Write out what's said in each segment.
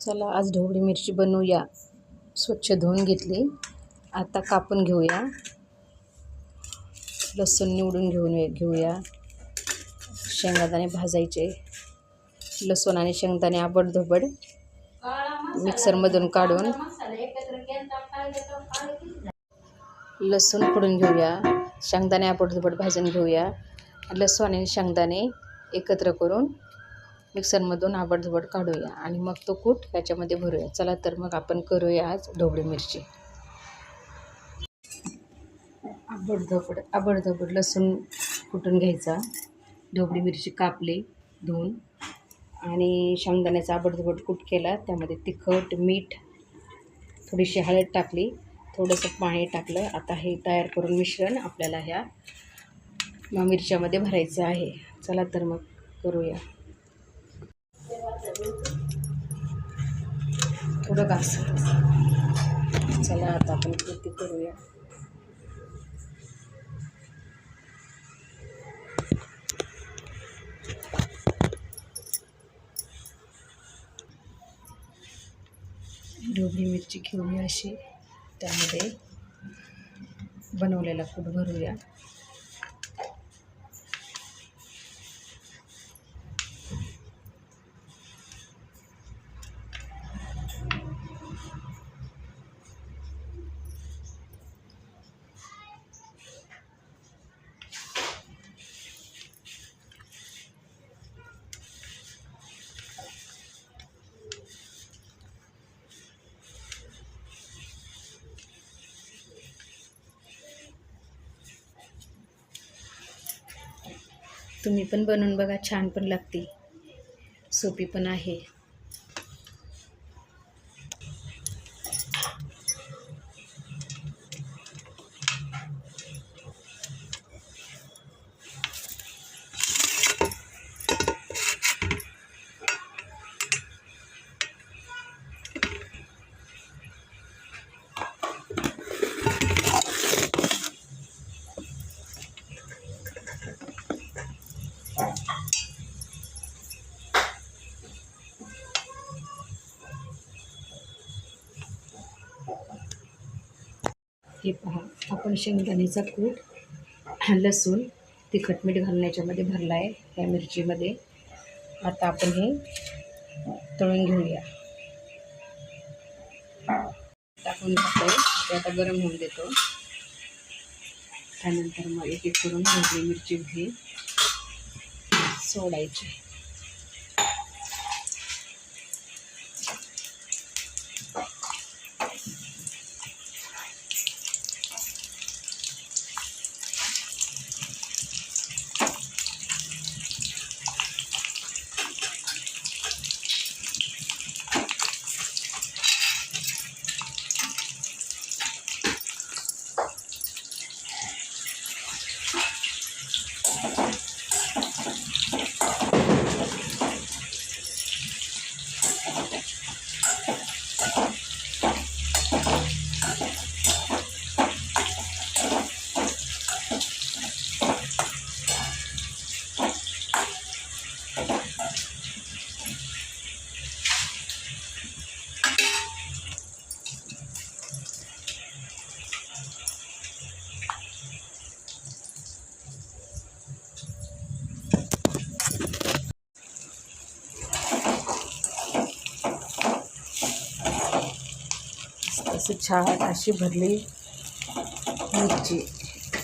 चला आज ढोबळी मिरची बनवूया. स्वच्छ धुवून घेतली. आता कापून घेऊया. लसूण निवडून घेऊया. शेंगदाणे भाजायचे. लसूण आणि शेंगदाणे आबडधोबड मिक्सरमधून काढून लसूण फोडून घेऊया. शेंगदाणे आबडधोबड भाजून घेऊया. लसूण आणि शेंगदाणे एकत्र करून मिक्सरमधून आबडधोबड काढूया आणि मग तो कूट याच्यामध्ये भरूया. चला तर मग आपण करूया आज ढोबळी मिरची. आबडधोबड लसूण कुटून घ्यायचा. ढोबळी मिरची कापली धुवून आणि शेंगदाण्याचा आबडधोबड कूट केला. त्यामध्ये तिखट, मीठ, थोडीशी हळद टाकली, थोडंसं पाणी टाकलं. आता हे तयार करून मिश्रण आपल्याला ह्या मिरच्यामध्ये भरायचं आहे. चला तर मग करूया. थोडं घास. चला आता आपण कृती करूया. ढोबळी मिरची घेऊया अशी, त्यामध्ये बनवलेला कूट भरूया. तुम्ही पण बनवून बघा, छान पण लागते, सोपी पण आहे. हे पहा, आपण शेंगदाण्याचा कूट, लसूण, तिखट, मीठ घालून याच्यामध्ये भरला आहे या मिरचीमध्ये. आता आपण हे तळून घेऊया. टाकून घेतोय ते आता गरम होऊन देतो. त्यानंतर मग एक एक करून ढोबळी मिरची हे सोडायची. अशी छान अशी भरली मिरची,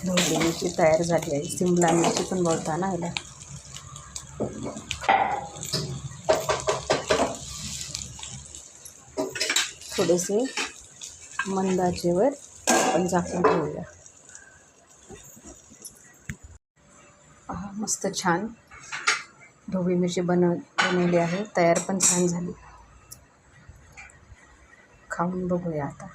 ढोबळी मिरची तयार झाली आहे. सिमला मिरची पण बोलता ना याला. थोडेसे मंद आचेवर आपण झाकून ठेवूया. मस्त छान ढोबळी मिरची बनवली आहे. तयार पण छान झाली. खाऊन बघूया आता.